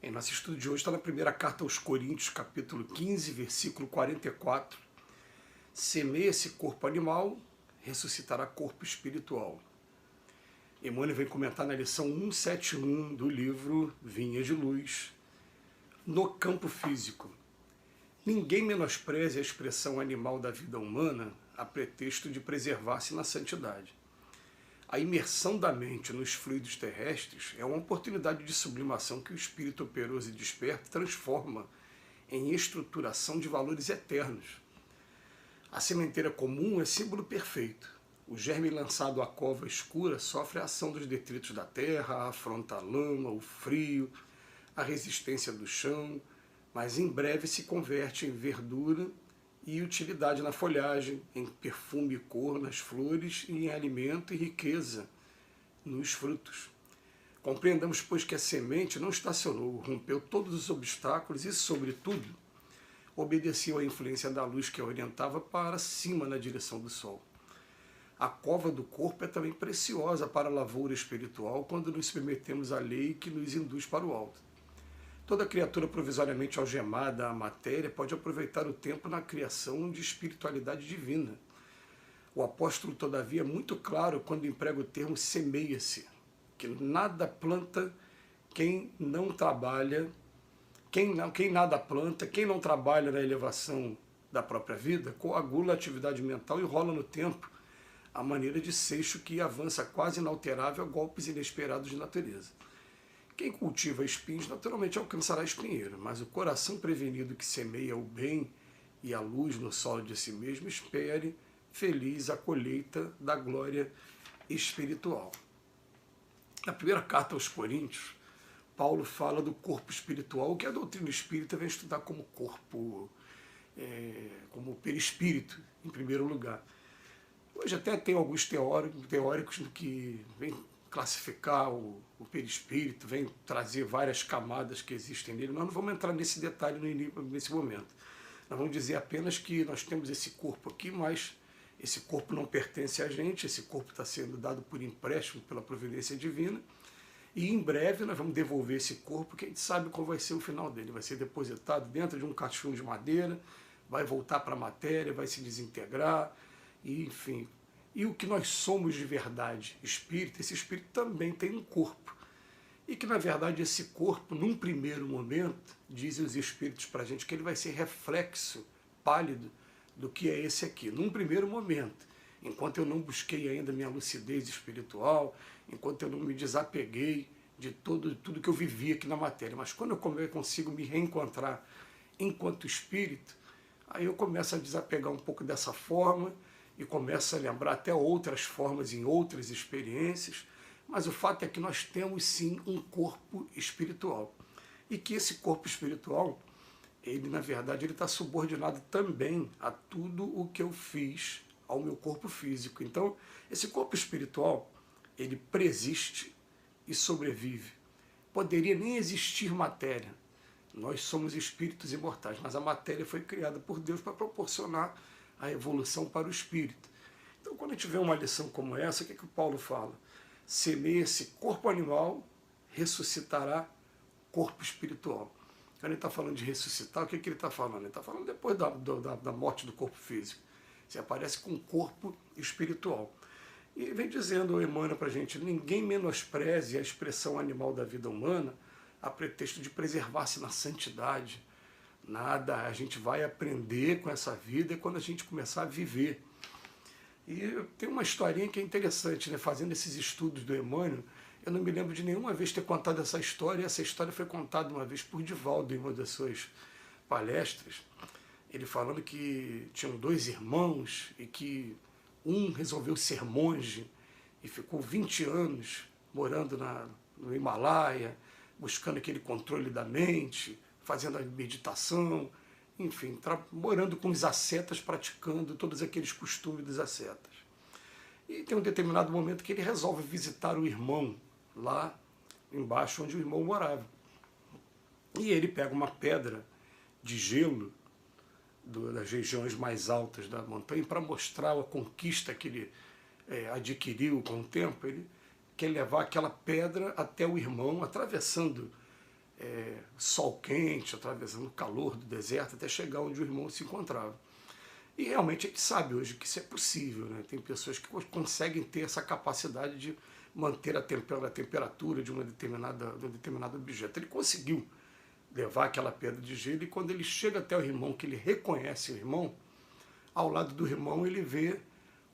Bem, nosso estudo de hoje está na primeira carta aos Coríntios, capítulo 15, versículo 44. Semeia esse corpo animal, ressuscitará corpo espiritual. Emmanuel vem comentar na lição 171 do livro Vinhas de Luz. No campo físico, ninguém menospreze a expressão animal da vida humana a pretexto de preservar-se na santidade. A imersão da mente nos fluidos terrestres é uma oportunidade de sublimação que o espírito operoso e desperto transforma em estruturação de valores eternos. A sementeira comum é símbolo perfeito. O germe lançado à cova escura sofre a ação dos detritos da terra, afronta a lama, o frio, a resistência do chão, mas em breve se converte em verdura e utilidade na folhagem, em perfume e cor nas flores e em alimento e riqueza nos frutos. Compreendamos, pois, que a semente não estacionou, rompeu todos os obstáculos e, sobretudo, obedeceu à influência da luz que a orientava para cima na direção do sol. A cova do corpo é também preciosa para a lavoura espiritual quando nos submetemos à lei que nos induz para o alto. Toda criatura provisoriamente algemada à matéria pode aproveitar o tempo na criação de espiritualidade divina. O apóstolo, todavia, é muito claro quando emprega o termo semeia-se, que nada planta quem não trabalha, quem nada planta, quem não trabalha na elevação da própria vida, coagula a atividade mental e rola no tempo a maneira de seixo que avança quase inalterável a golpes inesperados de natureza. Quem cultiva espinhos naturalmente alcançará espinheiro, mas o coração prevenido que semeia o bem e a luz no solo de si mesmo espere feliz a colheita da glória espiritual. Na primeira carta aos Coríntios, Paulo fala do corpo espiritual, que a doutrina espírita vem estudar como corpo, como perispírito, em primeiro lugar. Hoje até tem alguns teóricos que vêm classificar o perispírito, vem trazer várias camadas que existem nele. Nós não vamos entrar nesse detalhe nesse momento. Nós vamos dizer apenas que nós temos esse corpo aqui, mas esse corpo não pertence a gente, esse corpo está sendo dado por empréstimo pela providência divina, e em breve nós vamos devolver esse corpo, que a gente sabe qual vai ser o final dele. Vai ser depositado dentro de um caixão de madeira, vai voltar para a matéria, vai se desintegrar, e enfim. E o que nós somos de verdade, espírito, esse espírito também tem um corpo. E que, na verdade, esse corpo, num primeiro momento, dizem os espíritos para a gente, que ele vai ser reflexo pálido do que é esse aqui. Num primeiro momento, enquanto eu não busquei ainda minha lucidez espiritual, enquanto eu não me desapeguei de tudo que eu vivi aqui na matéria. Mas quando eu consigo me reencontrar enquanto espírito, aí eu começo a desapegar um pouco dessa forma, e começa a lembrar até outras formas em outras experiências, mas o fato é que nós temos sim um corpo espiritual. E que esse corpo espiritual, ele na verdade ele está subordinado também a tudo o que eu fiz ao meu corpo físico. Então, esse corpo espiritual, ele preexiste e sobrevive. Poderia nem existir matéria. Nós somos espíritos imortais, mas a matéria foi criada por Deus para proporcionar a evolução para o espírito. Então, quando a gente vê uma lição como essa, o que o Paulo fala? Semeia esse corpo animal, ressuscitará corpo espiritual. Quando ele está falando de ressuscitar, o que ele está falando? Ele está falando depois da morte do corpo físico. Você aparece com o corpo espiritual. E vem dizendo o Emmanuel para a gente, ninguém menospreze a expressão animal da vida humana a pretexto de preservar-se na santidade. Nada, a gente vai aprender com essa vida quando a gente começar a viver. E tem uma historinha que é interessante, né? Fazendo esses estudos do Emmanuel, eu não me lembro de nenhuma vez ter contado essa história, e essa história foi contada uma vez por Divaldo em uma das suas palestras, ele falando que tinham dois irmãos e que um resolveu ser monge e ficou 20 anos morando no Himalaia, buscando aquele controle da mente, fazendo a meditação, enfim, morando com os ascetas, praticando todos aqueles costumes dos ascetas. E tem um determinado momento que ele resolve visitar o irmão, lá embaixo onde o irmão morava. E ele pega uma pedra de gelo das regiões mais altas da montanha para mostrar a conquista que ele adquiriu com o tempo. Ele quer levar aquela pedra até o irmão, atravessando sol quente, atravessando o calor do deserto, até chegar onde o irmão se encontrava. E realmente a gente sabe hoje que isso é possível, né? Tem pessoas que conseguem ter essa capacidade de manter a temperatura de um determinado objeto. Ele conseguiu levar aquela pedra de gelo e quando ele chega até o irmão, que ele reconhece o irmão, ao lado do irmão ele vê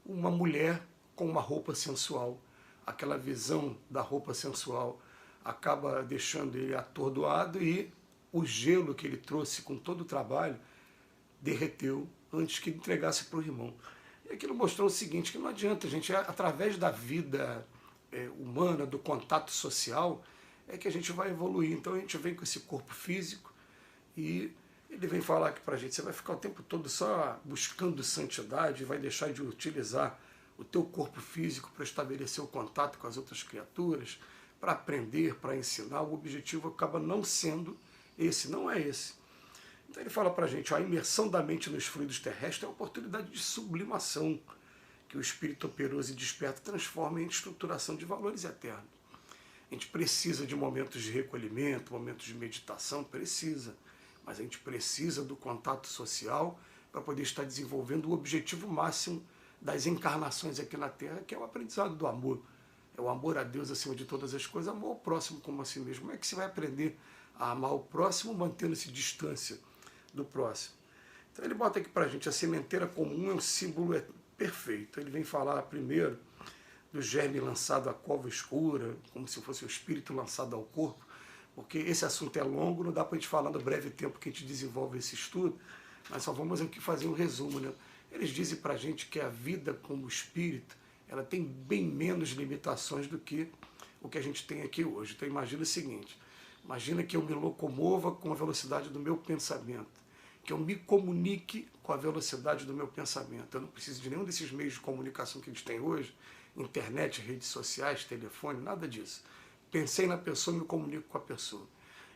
uma mulher com uma roupa sensual. Aquela visão da roupa sensual acaba deixando ele atordoado e o gelo que ele trouxe com todo o trabalho derreteu antes que ele entregasse para o irmão. E aquilo mostrou o seguinte, que não adianta, gente, através da vida humana, do contato social, é que a gente vai evoluir. Então a gente vem com esse corpo físico e ele vem falar aqui para a gente, você vai ficar o tempo todo só buscando santidade, vai deixar de utilizar o teu corpo físico para estabelecer o contato com as outras criaturas, para aprender, para ensinar. O objetivo acaba não sendo esse, não é esse. Então ele fala para a gente, a imersão da mente nos fluidos terrestres é uma oportunidade de sublimação, que o espírito operoso e desperto transforma em estruturação de valores eternos. A gente precisa de momentos de recolhimento, momentos de meditação, precisa. Mas a gente precisa do contato social para poder estar desenvolvendo o objetivo máximo das encarnações aqui na Terra, que é o aprendizado do amor. É o amor a Deus acima de todas as coisas, amor ao próximo como a si mesmo. Como é que você vai aprender a amar o próximo mantendo-se distância do próximo? Então ele bota aqui para a gente, a sementeira comum é um símbolo perfeito. Ele vem falar primeiro do germe lançado à cova escura, como se fosse o espírito lançado ao corpo, porque esse assunto é longo, não dá para a gente falar no breve tempo que a gente desenvolve esse estudo, mas só vamos aqui fazer um resumo, né? Eles dizem para a gente que a vida como espírito, ela tem bem menos limitações do que o que a gente tem aqui hoje. Então imagina o seguinte, imagina que eu me locomova com a velocidade do meu pensamento, que eu me comunique com a velocidade do meu pensamento. Eu não preciso de nenhum desses meios de comunicação que a gente tem hoje, internet, redes sociais, telefone, nada disso. Pensei na pessoa e me comunico com a pessoa.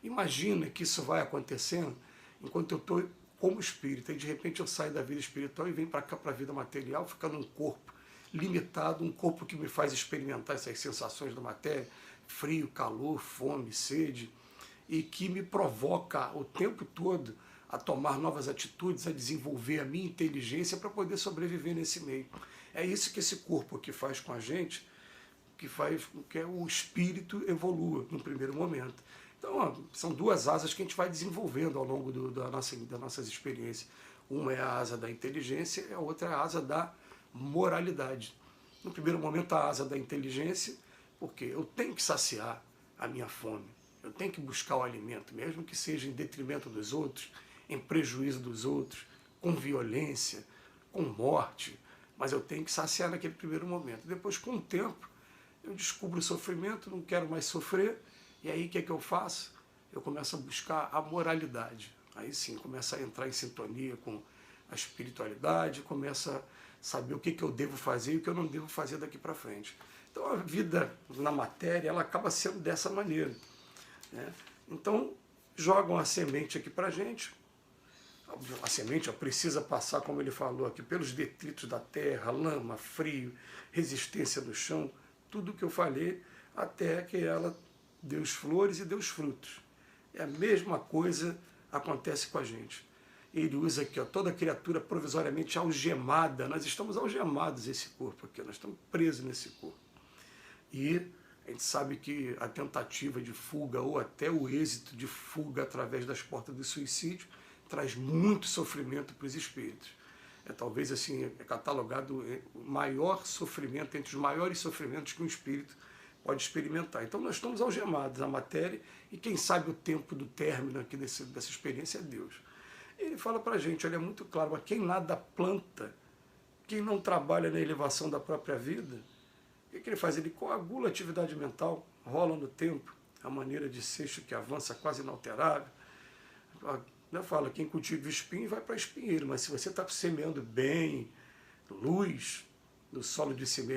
Imagina que isso vai acontecendo enquanto eu estou como espírito, e de repente eu saio da vida espiritual e venho para cá, para a vida material, ficando um corpo limitado, um corpo que me faz experimentar essas sensações da matéria, frio, calor, fome, sede, e que me provoca o tempo todo a tomar novas atitudes, a desenvolver a minha inteligência para poder sobreviver nesse meio. É isso que esse corpo aqui faz com a gente, que faz com que o espírito evolua no primeiro momento. Então, ó, são duas asas que a gente vai desenvolvendo ao longo das nossas experiências. Uma é a asa da inteligência e a outra é a asa da moralidade. No primeiro momento, a asa da inteligência, porque eu tenho que saciar a minha fome, eu tenho que buscar o alimento, mesmo que seja em detrimento dos outros, em prejuízo dos outros, com violência, com morte, mas eu tenho que saciar naquele primeiro momento. Depois, com o tempo, eu descubro o sofrimento, não quero mais sofrer, e aí o que é que eu faço? Eu começo a buscar a moralidade. Aí sim, começo a entrar em sintonia com a espiritualidade, começo a saber o que eu devo fazer e o que eu não devo fazer daqui para frente. Então a vida na matéria, ela acaba sendo dessa maneira, né? Então jogam a semente aqui para a gente. A semente precisa passar, como ele falou aqui, pelos detritos da terra, lama, frio, resistência no chão, tudo o que eu falei, até que ela deu as flores e deu os frutos. É a mesma coisa acontece com a gente. Ele usa aqui, ó, toda criatura provisoriamente algemada. Nós estamos algemados esse corpo aqui, nós estamos presos nesse corpo. E a gente sabe que a tentativa de fuga ou até o êxito de fuga através das portas do suicídio traz muito sofrimento para os espíritos. Talvez assim, é catalogado o maior sofrimento, entre os maiores sofrimentos que um espírito pode experimentar. Então nós estamos algemados à matéria e quem sabe o tempo do término aqui dessa experiência é Deus. Ele fala para a gente, olha, é muito claro, mas quem nada planta, quem não trabalha na elevação da própria vida, o que ele faz? Ele coagula a atividade mental, rola no tempo, a maneira de seixo que avança quase inalterável. Eu falo, quem cultiva espinho vai para espinheiro, mas se você está semeando bem, luz, no solo de semear,